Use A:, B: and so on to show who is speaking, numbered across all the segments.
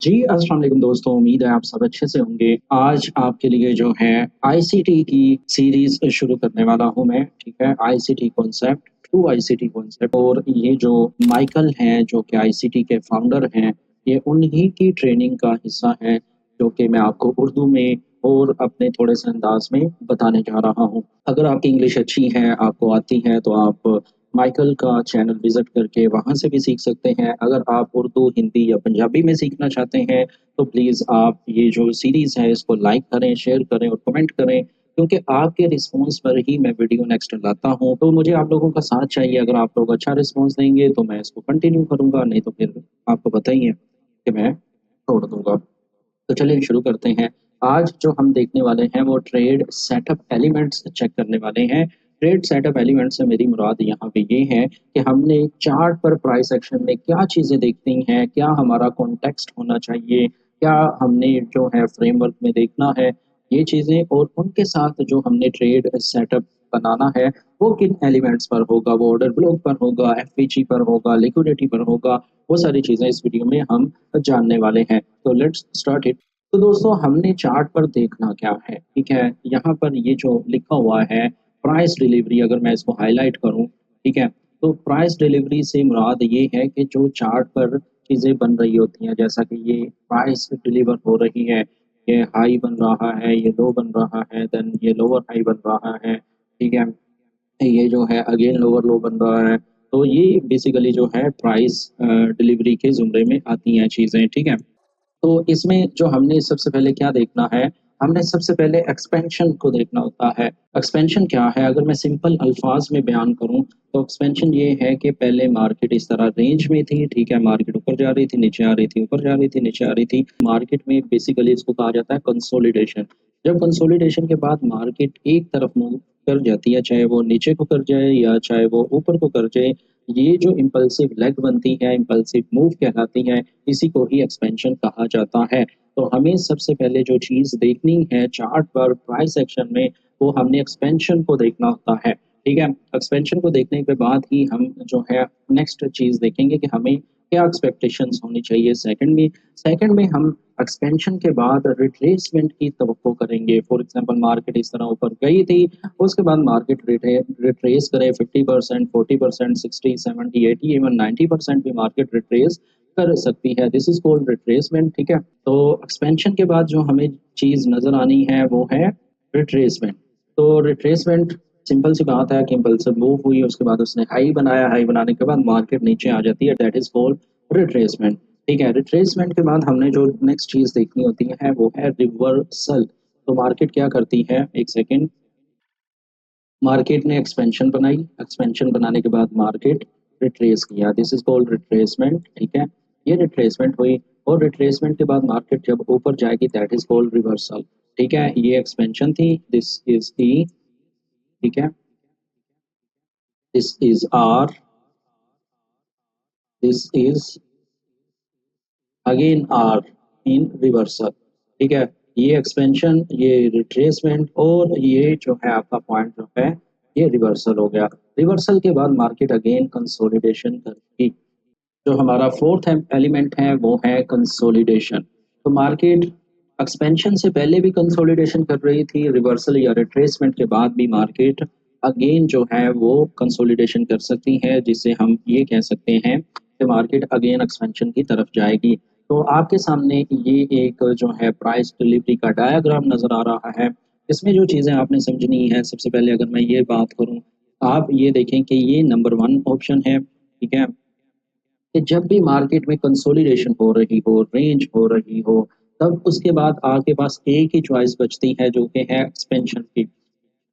A: जी, अस्सलाम वालेकुम दोस्तों, उम्मीद है आप सब अच्छे से होंगे। आज आपके लिए जो है आईसीटी की सीरीज़ शुरू करने वाला हूँ मैं, ठीक है? ICT concept, true ICT concept और ये जो माइकल हैं, जो कि आईसीटी के फाउंडर हैं, ये उन्हीं की ट्रेनिंग का हिस्सा है, जो कि मैं आपको उर्दू में और अपने थोड़े-से अंदाज़ में बताने जा रहा हूँ। अगर आपकी इंग्लिश अच्छी है, आपको आती है, तो आप माइकल का चैनल विज़िट करके वहाँ से भी सीख सकते हैं। अगर आप उर्दू, हिंदी या पंजाबी में सीखना चाहते हैं, तो प्लीज़ आप ये जो सीरीज़ है इसको लाइक करें, शेयर करें और कमेंट करें, क्योंकि आपके रिस्पॉन्स पर ही मैं वीडियो नेक्स्ट लाता हूँ। तो मुझे आप लोगों का साथ चाहिए, अगर आप लोग अच्छा रिस्पॉन्स देंगे तो मैं इसको कंटिन्यू करूँगा, नहीं तो फिर आपको पता ही है कि मैं छोड़ दूँगा। तो चलिए शुरू करते हैं। आज जो हम देखने वाले हैं वो ट्रेड सेटअप एलिमेंट्स चेक करने वाले हैं। ट्रेड सेटअप एलिमेंट्स से मेरी मुराद यहाँ पे ये है कि हमने चार्ट पर प्राइस एक्शन में क्या चीज़ें देखनी हैं, क्या हमारा कॉन्टेक्स्ट होना चाहिए, क्या हमने जो है फ्रेमवर्क में देखना है, ये चीज़ें और उनके साथ जो हमने ट्रेड सेटअप बनाना है, वो किन एलिमेंट्स पर होगा, वो ऑर्डर ब्लॉक पर होगा, एफवीजी पर होगा, लिक्विडिटी पर होगा, वो सारी चीज़ें इस वीडियो में हम जानने वाले हैं। तो लेट्स स्टार्ट इट। तो दोस्तों हमने चार्ट पर देखना क्या है, ठीक है? यहाँ पर ये जो लिखा हुआ है प्राइस डिलीवरी, अगर मैं इसको हाइलाइट करूँ, ठीक है? तो प्राइस डिलीवरी से मुराद ये है कि जो चार्ट पर चीज़ें बन रही होती हैं, जैसा कि ये प्राइस डिलीवर हो रही है, ये हाई बन रहा है, ये लो बन रहा है, देन ये लोअर हाई बन रहा है, ठीक है? ये जो है अगेन लोअर लो बन रहा है। तो ये बेसिकली जो है प्राइस डिलीवरी के ज़ुमरे में आती हैं चीज़ें, ठीक है? तो इसमें जो हमने सबसे पहले क्या देखना है, हमने सबसे पहले एक्सपेंशन को देखना होता है। एक्सपेंशन क्या है? अगर मैं सिंपल अल्फ़ाज़ में बयान करूँ, तो एक्सपेंशन ये है कि पहले मार्केट इस तरह रेंज में थी, ठीक है? मार्केट ऊपर जा रही थी, नीचे आ रही थी, ऊपर जा रही थी, नीचे आ रही थी। मार्केट में बेसिकली इसको कहा जाता है कंसोलिडेशन। जब कंसोलिडेशन के बाद मार्केट एक तरफ मूव कर जाती है, चाहे वो नीचे को कर जाए या चाहे वो ऊपर को कर जाए, ये जो इम्पल्सिव लेग बनती है, इम्पल्सिव मूव कहलाती है, इसी को ही एक्सपेंशन कहा जाता है। तो हमें सबसे पहले जो चीज़ देखनी है चार्ट पर प्राइस एक्शन में, वो हमने एक्सपेंशन को देखना होता है, ठीक है? एक्सपेंशन को देखने के बाद ही हम जो है नेक्स्ट चीज़ देखेंगे कि हमें क्या एक्सपेक्टेशंस होनी चाहिए सेकंड में हम एक्सपेंशन के बाद रिट्रेसमेंट की तवक्को करेंगे। फॉर एग्ज़ाम्पल मार्केट इस तरह ऊपर गई थी, उसके बाद मार्केट रिट्रेस करे 50%, 40%, 60, 70, 80 इवन 90% भी मार्केट रिट्रेस कर सकती है। दिस इज़ कॉल्ड रिट्रेसमेंट, ठीक है? तो एक्सपेंशन के बाद जो हमें चीज़ नज़र आनी है वो है रिट्रेसमेंट। तो रिट्रेसमेंट सिंपल सी बात है कि इम्पल्सिव मूव हुई, उसके बाद उसने हाई बनाया, हाई बनाने के बाद मार्केट नीचे आ जाती है, दैट इज़ कॉल्ड रिट्रेसमेंट, ठीक है? रिट्रेसमेंट के बाद हमने जो नेक्स्ट चीज़ देखनी होती है वो है रिवर्सल। तो मार्केट क्या करती है, एक सेकंड, मार्केट ने एक्सपेंशन बनाई, एक्सपेंशन बनाने के बाद मार्केट रिट्रेस किया, दिस इज़ कॉल्ड रिट्रेसमेंट, ठीक है? ये रिट्रेसमेंट हुई और रिट्रेसमेंट के बाद मार्केट जब ऊपर जाएगी दैट इज़ कॉल्ड रिवर्सल, ठीक है? ये एक्सपेंशन थी, दिस इज़ ई, ठीक है? This is R, this is again R in reversal, ठीक है? ये एक्सपेंशन, ये रिट्रेसमेंट और ये जो है आपका पॉइंट जो है, ये रिवर्सल हो गया। रिवर्सल के बाद मार्केट अगेन कंसोलिडेशन करेगी। जो हमारा फोर्थ एलिमेंट है वो है कंसोलिडेशन। तो मार्केट एक्सपेंशन से पहले भी कंसोलिडेशन कर रही थी, रिवर्सल या रिट्रेसमेंट के बाद भी मार्केट अगेन जो है वो कंसोलिडेशन कर सकती है, जिससे हम ये कह सकते हैं कि मार्केट अगेन एक्सपेंशन की तरफ जाएगी। तो आपके सामने ये एक जो है प्राइस डिलीवरी का डायग्राम नज़र आ रहा है। इसमें जो चीज़ें आपने समझनी है, सबसे पहले अगर मैं ये बात करूँ, आप ये देखें कि ये नंबर 1 ऑप्शन है, ठीक है? कि जब भी मार्केट में कंसोलिडेशन हो रही हो, रेंज हो रही हो, तब उसके बाद आपके पास एक ही चॉइस बचती है जो कि है एक्सपेंशन की।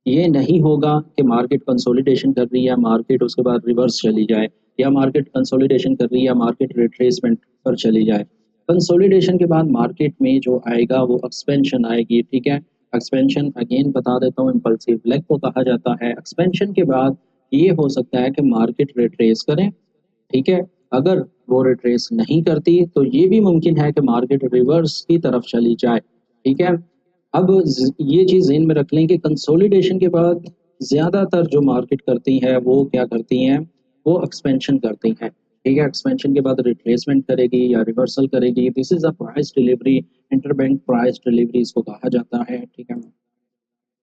A: ये नहीं होगा कि मार्केट कंसोलिडेशन कर रही है, मार्केट उसके बाद रिवर्स चली जाए या मार्केट कंसोलिडेशन कर रही है, मार्केट रिट्रेसमेंट पर चली जाए। कंसोलिडेशन के बाद मार्केट में जो आएगा वो एक्सपेंशन आएगी, ठीक है? एक्सपेंशन अगेन बता देता हूँ, इम्पल्सिव लेग को कहा जाता है। एक्सपेंशन के बाद ये हो सकता है कि मार्केट रिट्रेस करे, ठीक है? अगर वो रिट्रेस नहीं करती तो ये भी मुमकिन है कि मार्केट रिवर्स की तरफ चली जाए, ठीक है? अब ये चीज़ ज़हन में रख लें कि कंसोलिडेशन के बाद ज़्यादातर जो मार्केट करती है वो क्या करती हैं, वो एक्सपेंशन करती हैं, ठीक है, एक्सपेंशन के बाद रिट्रेसमेंट करेगी या रिवर्सल करेगी। This is a price delivery, interbank price delivery इसको कहा जाता है, ठीक है।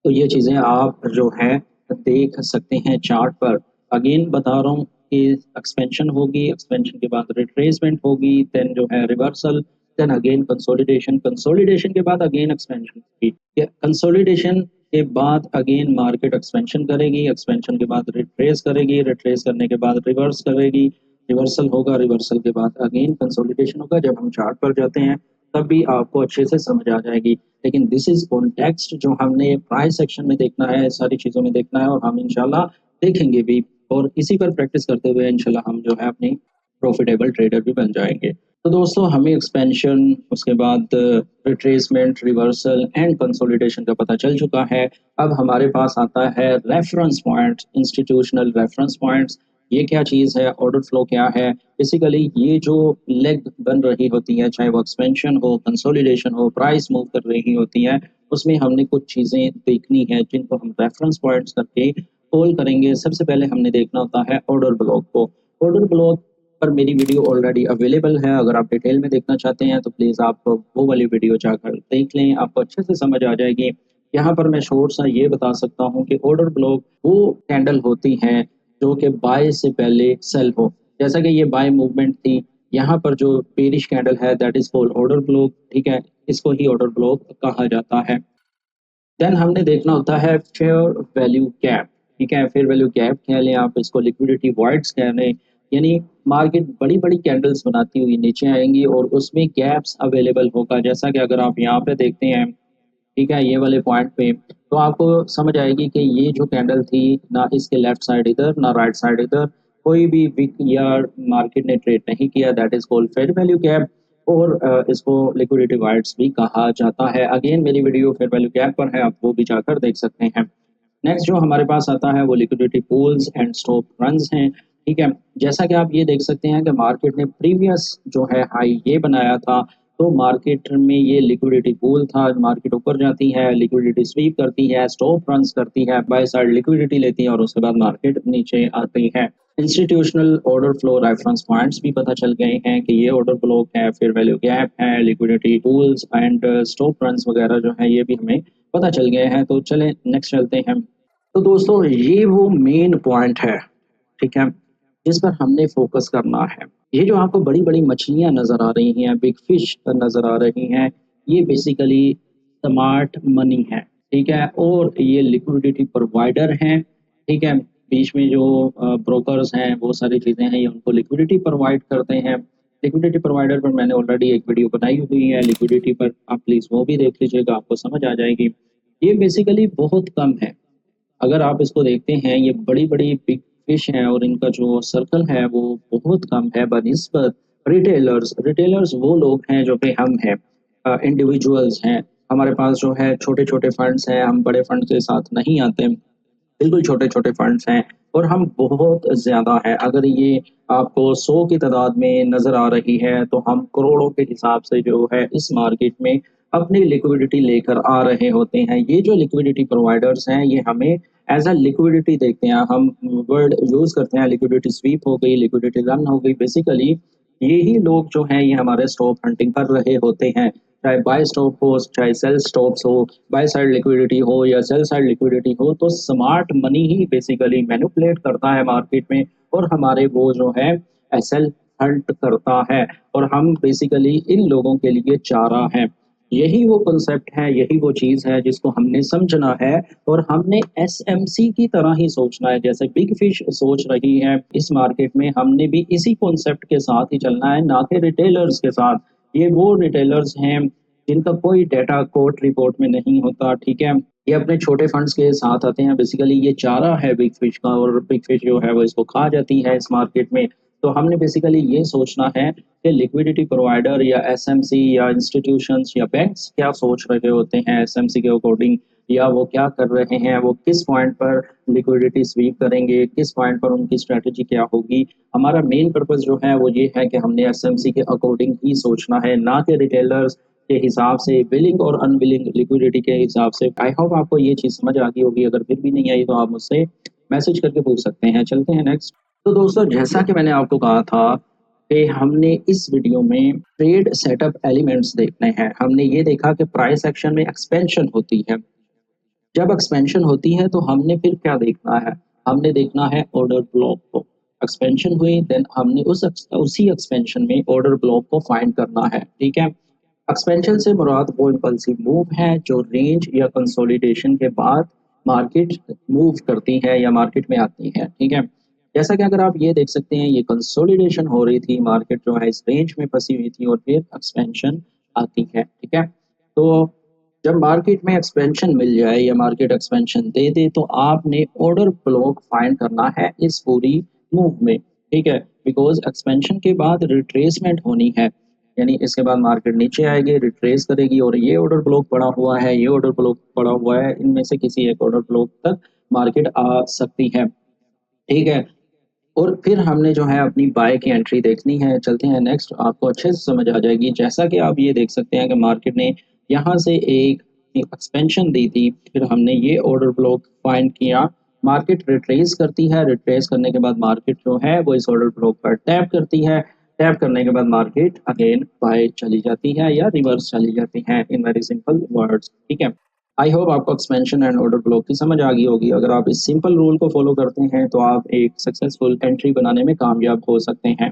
A: तो ये चीज़ें आप जो है देख सकते हैं चार्ट पर। अगेन बता रहा हूँ कि एक्सपेंशन होगी, एक्सपेंशन के बाद रिट्रेसमेंट होगी, देन जो है reversal, then again consolidation, consolidation के बाद अगेन एक्सपेंशन होगी। कंसोलिडेशन के बाद अगेन मार्केट एक्सपेंशन करेगी, एक्सपेंशन के बाद रिट्रेस करेगी, रिट्रेस करने के बाद रिवर्स करेगी, रिवर्सल होगा, रिवर्सल के बाद अगेन कंसोलिडेशन होगा। जब हम चार्ट पर जाते हैं तब भी आपको अच्छे से समझ आ जाएगी। लेकिन दिस इज़ कॉन्टेक्स्ट जो हमने प्राइस सेक्शन में देखना है, सारी चीज़ों में देखना है और हम इंशाल्लाह देखेंगे भी और इसी पर प्रैक्टिस करते हुए इंशाल्लाह हम जो है अपनी प्रॉफिटेबल ट्रेडर भी बन जाएँगे। तो दोस्तों हमें एक्सपेंशन, उसके बाद रिट्रेसमेंट, रिवर्सल एंड कंसोलिडेशन का पता चल चुका है। अब हमारे पास आता है reference points, institutional reference points. ये क्या चीज़ है? ऑर्डर फ्लो क्या है? बेसिकली ये जो लेग बन रही होती है, चाहे वो एक्सपेंशन हो, कंसोलिडेशन हो, प्राइस मूव कर रही होती है, उसमें हमने कुछ चीज़ें देखनी है जिनको हम रेफरेंस पॉइंट्स करके कॉल करेंगे। सबसे पहले हमने देखना होता है ऑर्डर ब्लॉक को। ऑर्डर ब्लॉक पर मेरी वीडियो ऑलरेडी अवेलेबल है, अगर आप डिटेल में देखना चाहते हैं तो प्लीज़ आप वो वाली वीडियो जाकर देख लें, आपको अच्छे से समझ आ जाएगी। यहाँ पर मैं शॉर्ट सा ये बता सकता हूँ कि ऑर्डर ब्लॉक वो कैंडल होती हैं जो कि बाय से पहले सेल हो। जैसा कि ये बाय मूवमेंट थी, यहाँ पर जो बेरिश कैंडल है that is called order block, ठीक है? इसको ही ऑर्डर ब्लॉक कहा जाता है। देन हमने देखना होता है फेयर वैल्यू गैप, ठीक है? फेयर वैल्यू गैप कह लें आप इसको, लिक्विडिटी वॉइड्स कह लें, यानी मार्केट बड़ी-बड़ी कैंडल्स बनाती हुई नीचे आएँगी और उसमें गैप्स अवेलेबल होगा। जैसा कि अगर आप यहाँ पे देखते हैं, ठीक है, ये वाले पॉइंट पे, तो आपको समझ आएगी कि ये जो कैंडल थी, ना इसके लेफ्ट साइड इधर, ना राइट साइड इधर, कोई भी विक या मार्केट ने ट्रेड नहीं किया, that is called fair value gap और इसको लिक्विडिटी वाइड्स भी कहा जाता है। अगेन मेरी वीडियो फेयर वैल्यू गैप पर है, आप वो भी जाकर देख सकते हैं। नेक्स्ट जो हमारे पास आता है वो liquidity pools and stop runs हैं, ठीक है? जैसा कि आप ये देख सकते हैं कि मार्केट ने प्रीवियस जो है हाई ये बनाया था, तो मार्केट में ये लिक्विडिटी पूल था, मार्केट ऊपर जाती है, लिक्विडिटी स्वीप करती है, स्टॉप रन्स करती है, बाय साइड लिक्विडिटी लेती है और उसके बाद मार्केट नीचे आती है। Institutional order flow reference points भी पता चल गए हैं कि ये ऑर्डर ब्लॉक है, फिर वैल्यू गैप है, liquidity pools and stop runs वगैरह जो है ये भी हमें पता चल गए हैं। तो चलें नेक्स्ट चलते हैं। तो दोस्तों ये वो मेन पॉइंट है, ठीक है, जिस पर हमने फोकस करना है। ये जो आपको बड़ी-बड़ी मछलियाँ नज़र आ रही हैं, बिग फिश नज़र आ रही हैं, ये बेसिकली स्मार्ट मनी है, ठीक है? और ये लिक्विडिटी प्रोवाइडर हैं, ठीक है? बीच में जो ब्रोकर्स हैं, वो सारी चीज़ें हैं, ये उनको लिक्विडिटी प्रोवाइड करते हैं। लिक्विडिटी प्रोवाइडर पर मैंने ऑलरेडी एक वीडियो बनाई हुई है, लिक्विडिटी पर आप प्लीज़ वो भी देख लीजिएगा, आपको समझ आ जाएगी। ये बेसिकली बहुत कम है। अगर आप इसको देखते हैं, ये बड़ी-बड़ी बिग फिश हैं और इनका जो सर्कल है वो बहुत कम है बनिस्बत रिटेलर्स। रिटेलर्स वो लोग हैं जो कि हम हैं, इंडिविजुअल्स हैं। हमारे पास जो है छोटे-छोटे फंड्स हैं, हम बड़े फंड के साथ नहीं आते। बिल्कुल छोटे-छोटे फंड्स हैं और हम बहुत ज़्यादा हैं। अगर ये आपको 100 की तादाद में नज़र आ रही है, तो हम करोड़ों के हिसाब से जो है इस मार्केट में अपनी लिक्विडिटी लेकर आ रहे होते हैं। ये जो लिक्विडिटी प्रोवाइडर्स हैं, ये हमें एज़ अ लिक्विडिटी देखते हैं। हम वर्ड यूज़ करते हैं, लिक्विडिटी स्वीप हो गई, लिक्विडिटी रन हो गई। बेसिकली यही लोग जो हैं, ये हमारे स्टॉप हंटिंग कर रहे होते हैं। चाहे बाय स्टॉप हो, चाहे सेल स्टॉप्स हो, बाय साइड लिक्विडिटी हो या सेल साइड लिक्विडिटी हो, तो स्मार्ट मनी ही बेसिकली मैनिपुलेट करता है मार्केट में और हमारे वो जो है एसएल हंट करता है और हम बेसिकली इन लोगों के लिए चारा हैं। यही वो कॉन्सेप्ट है, यही वो चीज़ है जिसको हमने समझना है और हमने एसएमसी की तरह ही सोचना है। जैसे बिग फिश सोच रही है इस मार्केट में, हमने भी इसी कॉन्सेप्ट के साथ ही चलना है, ना कि रिटेलर्स के साथ। ये वो रिटेलर्स हैं जिनका कोई डाटा कोर्ट रिपोर्ट में नहीं होता, ठीक है? ये अपने छोटे फंड्स के साथ आते हैं, बेसिकली ये चारा है बिग फिश का और बिग फिश जो है वो इसको खा जाती है इस मार्केट में। तो हमने बेसिकली ये सोचना है कि लिक्विडिटी प्रोवाइडर या एसएमसी या इंस्टीट्यूशंस या बैंक्स क्या सोच रहे होते हैं एसएमसी के अकॉर्डिंग, या वो क्या कर रहे हैं, वो किस पॉइंट पर लिक्विडिटी स्वीप करेंगे, किस पॉइंट पर उनकी स्ट्रैटेजी क्या होगी। हमारा मेन पर्पस जो है वो ये है कि हमने एसएमसी के अकॉर्डिंग ही सोचना है, ना कि रिटेलर्स के हिसाब से, विलिंग और अनविलिंग लिक्विडिटी के हिसाब से। आई होप आपको ये चीज़ समझ आ गई होगी, अगर फिर भी नहीं आई तो आप मुझसे मैसेज करके पूछ सकते हैं। चलते हैं नेक्स्ट। तो दोस्तों जैसा कि मैंने आपको कहा था कि हमने इस वीडियो में ट्रेड सेटअप एलिमेंट्स देखने हैं। हमने ये देखा कि प्राइस एक्शन में एक्सपेंशन होती है। जब एक्सपेंशन होती है तो हमने फिर क्या देखना है? हमने देखना है ऑर्डर ब्लॉक को। एक्सपेंशन हुई देन हमने उसी एक्सपेंशन में ऑर्डर ब्लॉक को फाइंड करना है, ठीक है? एक्सपेंशन से मुराद वो इम्पल्सिव मूव है जो रेंज या कंसोलिडेशन के बाद मार्केट मूव करती है या मार्केट में आती है, ठीक है? जैसा कि अगर आप ये देख सकते हैं, ये कंसोलिडेशन हो रही थी, मार्केट जो है इस रेंज में फंसी हुई थी और फिर एक्सपेंशन आती है, ठीक है? तो जब मार्केट में एक्सपेंशन मिल जाए या मार्केट एक्सपेंशन दे दे तो आपने ऑर्डर ब्लॉक फाइंड करना है इस पूरी मूव में, ठीक है? बिकॉज एक्सपेंशन के बाद रिट्रेसमेंट होनी है, यानी इसके बाद मार्केट नीचे आएगी, रिट्रेस करेगी और ये ऑर्डर ब्लॉक पड़ा हुआ है, ये ऑर्डर ब्लॉक पड़ा हुआ है, इनमें से किसी एक ऑर्डर ब्लॉक तक मार्केट आ सकती है, ठीक है? और फिर हमने जो है अपनी बाय की एंट्री देखनी है। चलते हैं नेक्स्ट, आपको अच्छे से समझ आ जाएगी। जैसा कि आप ये देख सकते हैं कि मार्केट ने यहाँ से एक एक्सपेंशन दी थी, फिर हमने ये ऑर्डर ब्लॉक फाइंड किया। मार्केट रिट्रेस करती है, रिट्रेस करने के बाद मार्केट जो है वो इस ऑर्डर ब्लॉक पर टैप करती है। टैप करने के बाद मार्केट अगेन बाय चली जाती है या रिवर्स चली जाती है, इन वेरी सिंपल वर्ड्स, ठीक है? आई होप आपको एक्सपेंशन एंड ऑर्डर ब्लॉक की समझ आ गई होगी। अगर आप इस सिंपल रूल को फॉलो करते हैं तो आप एक सक्सेसफुल एंट्री बनाने में कामयाब हो सकते हैं।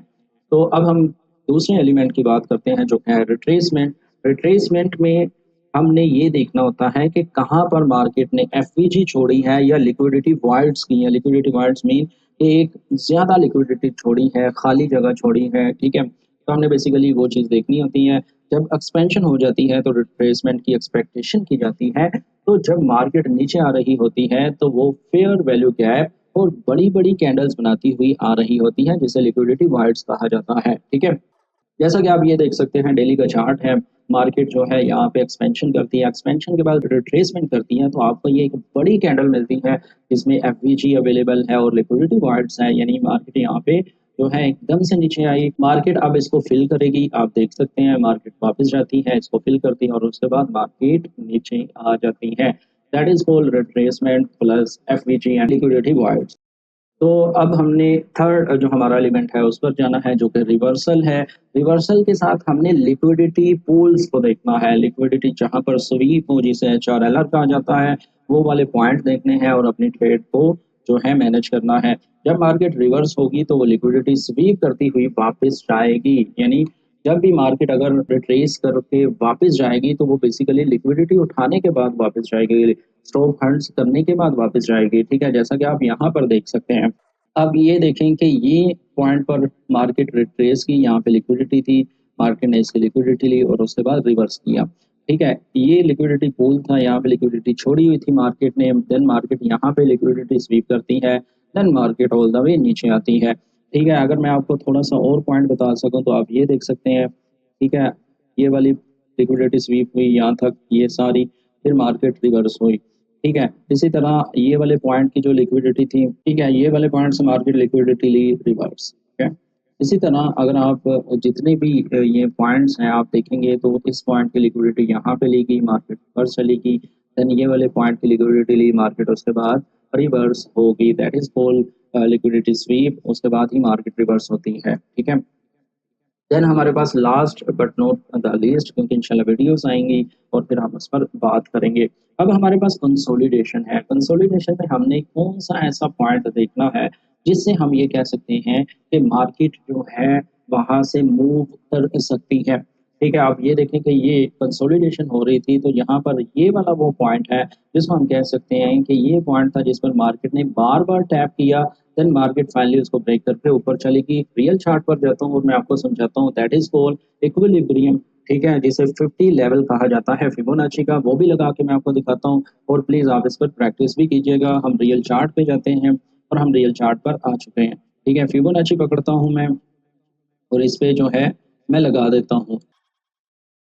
A: तो अब हम दूसरे एलिमेंट की बात करते हैं जो है रिट्रेसमेंट। रिट्रेसमेंट में हमने ये देखना होता है कि कहाँ पर मार्केट ने एफवीजी छोड़ी है या लिक्विडिटी वॉइड्स की है। लिक्विडिटी वॉइड्स मीन एक ज़्यादा लिक्विडिटी छोड़ी है, खाली जगह छोड़ी है, ठीक है? तो हमने बेसिकली वो चीज़ देखनी होती है। जब एक्सपेंशन हो जाती है तो रिट्रेसमेंट की एक्सपेक्टेशन की जाती है। तो जब मार्केट नीचे आ रही होती है तो वो फेयर वैल्यू गैप और बड़ी-बड़ी कैंडल्स बनाती हुई आ रही होती है, जिसे लिक्विडिटी वॉइड्स कहा जाता है, ठीक है? जैसा कि आप ये देख सकते हैं, डेली का चार्ट है, मार्केट जो है यहाँ पे एक्सपेंशन करती है, एक्सपेंशन के बाद रिट्रेसमेंट करती है, तो आपको ये एक बड़ी कैंडल मिलती है जिसमें एफवीजी अवेलेबल है और लिक्विडिटी वार्ड्स है, यानी मार्केट यहाँ पे जो है एकदम से नीचे आई। मार्केट अब इसको फिल करेगी, आप देख सकते हैं मार्केट वापस जाती है, इसको फिल करती है और उसके बाद मार्केट नीचे आ जाती है। That is called retracement plus FVG and liquidity wards. तो अब हमने थर्ड जो हमारा एलिमेंट है उस पर जाना है जो कि रिवर्सल है। रिवर्सल के साथ हमने लिक्विडिटी पूल्स को देखना है। लिक्विडिटी जहाँ पर स्वीप हो, जिसे एचआरएलआर कहा जाता है, वो वाले पॉइंट देखने हैं और अपनी ट्रेड को जो है मैनेज करना है। जब मार्केट रिवर्स होगी तो वो लिक्विडिटी स्वीप करती हुई वापस जाएगी, यानी जब भी मार्केट अगर रिट्रेस करके वापस जाएगी तो वो बेसिकली लिक्विडिटी उठाने के बाद वापस जाएगी, स्टॉप फंड्स करने के बाद वापस जाएगी, ठीक है? जैसा कि आप यहाँ पर देख सकते हैं। अब ये देखें कि ये पॉइंट पर मार्केट रिट्रेस की, यहाँ पे लिक्विडिटी थी, मार्केट ने इसकी लिक्विडिटी ली और उसके बाद रिवर्स किया, ठीक है? ये लिक्विडिटी पूल था, यहाँ पे लिक्विडिटी छोड़ी हुई थी मार्केट ने, देन मार्केट यहाँ पे लिक्विडिटी स्वीप करती है, then market all the way नीचे आती है, ठीक है? अगर मैं आपको थोड़ा-सा और पॉइंट बता सकूँ तो आप ये देख सकते हैं, ठीक है? ये वाली लिक्विडिटी स्वीप हुई यहाँ तक, ये सारी, फिर मार्केट रिवर्स हुई, ठीक है? इसी तरह ये वाले पॉइंट की जो लिक्विडिटी थी, ठीक है? ये वाले पॉइंट से मार्केट लिक्विडिटी ली रिवर्स, ठीक है? इसी तरह अगर आप जितने भी ये पॉइंट्स हैं आप देखेंगे तो इस पॉइंट की लिक्विडिटी यहाँ पे ली गई, मार्केट रिवर्स चली गई, देन ये वाले पॉइंट की लिक्विडिटी ली मार्केट, उसके बाद रिवर्स होगी, that is called liquidity SVEEP, उसके बाद ही मार्केट रिवर्स होती है, ठीक है? देन हमारे पास last but not the least, क्योंकि इंशाल्लाह वीडियोस आएंगी और फिर हम उस पर बात करेंगे। अब हमारे पास कंसोलिडेशन है। कंसोलिडेशन में हमने कौन सा ऐसा पॉइंट देखना है जिससे हम ये कह सकते हैं कि मार्केट जो है वहाँ से मूव कर सकती है, ठीक है? आप ये देखें कि ये कंसोलिडेशन हो रही थी तो यहाँ पर ये वाला वो पॉइंट है जिसको हम कह सकते हैं कि ये पॉइंट था जिस पर मार्केट ने बार बार टैप किया, देन मार्केट फाइनली उसको ब्रेक करके ऊपर चलेगी। रियल चार्ट पर जाता हूँ और मैं आपको समझाता हूँ, दैट इज कॉल्ड इक्विलिब्रियम, ठीक है? जिसे 50 लेवल कहा जाता है फिबोनाची का, वो भी लगा के मैं आपको दिखाता हूँ और प्लीज आप इस पर प्रैक्टिस भी कीजिएगा। हम रियल चार्ट पे जाते हैं और हम रियल चार्ट पर आ चुके हैं, ठीक है? फिबोनाची पकड़ता हूँ मैं और इस पे जो है मैं लगा देता हूँ।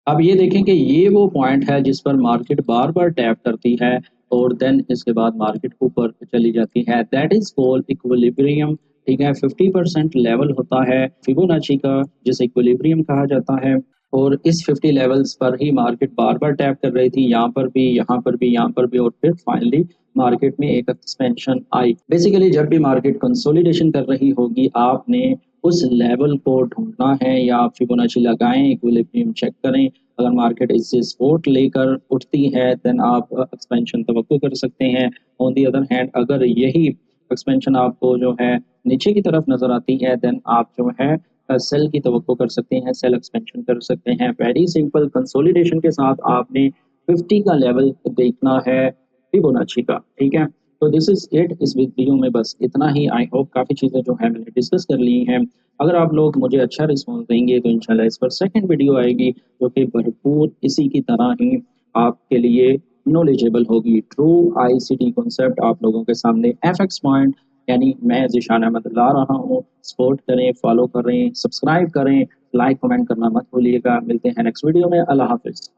A: अब ये देखें कि ये वो पॉइंट है जिस पर मार्केट बार-बार टैप करती है और देन इसके बाद मार्केट ऊपर चली जाती है, दैट इज़ कॉल्ड इक्विलिब्रियम, ठीक है? 50% लेवल होता है फिबोनाची का जिसे इक्विलिब्रियम कहा जाता है और इस 50 लेवल्स पर ही मार्केट बार-बार टैप कर रही थी, यहाँ पर भी, यहाँ पर भी, यहाँ पर भी और फिर फाइनली मार्केट में एक एक्सपेंशन आई। बेसिकली जब भी मार्केट कंसोलिडेशन कर रही होगी, आपने उस लेवल को ढूँढना है या फिबोनाची लगाएँ, इक्विलिब्रियम चेक करें। अगर मार्केट इससे सपोर्ट लेकर उठती है देन आप एक्सपेंशन तवक्को कर सकते हैं। ऑन द अदर हैंड अगर यही एक्सपेंशन आपको जो है नीचे की तरफ नज़र आती है देन आप जो है सेल की तवक्को कर सकते हैं, सेल एक्सपेंशन कर सकते हैं। वेरी सिंपल कंसोलिडेशन के साथ आपने 50 का लेवल देखना है फिबोनाची का, ठीक है? तो दिस इज़ इट इस वीडियो में बस इतना ही। आई होप काफ़ी चीज़ें जो है मैंने डिस्कस कर ली हैं। अगर आप लोग मुझे अच्छा रिस्पॉन्स देंगे तो इंशाल्लाह इस पर सेकंड वीडियो आएगी जो कि भरपूर इसी की तरह ही आपके लिए नॉलेजेबल होगी। ट्रू आईसीटी कॉन्सेप्ट आप लोगों के सामने एफएक्स पॉइंट यानी मैं ज़ीशान अहमद ला रहा हूँ। सपोर्ट करें, फॉलो करें, सब्सक्राइब करें, लाइक कमेंट करना मत भूलिएगा। मिलते हैं नेक्स्ट वीडियो में। अल्लाह हाफ़िज़।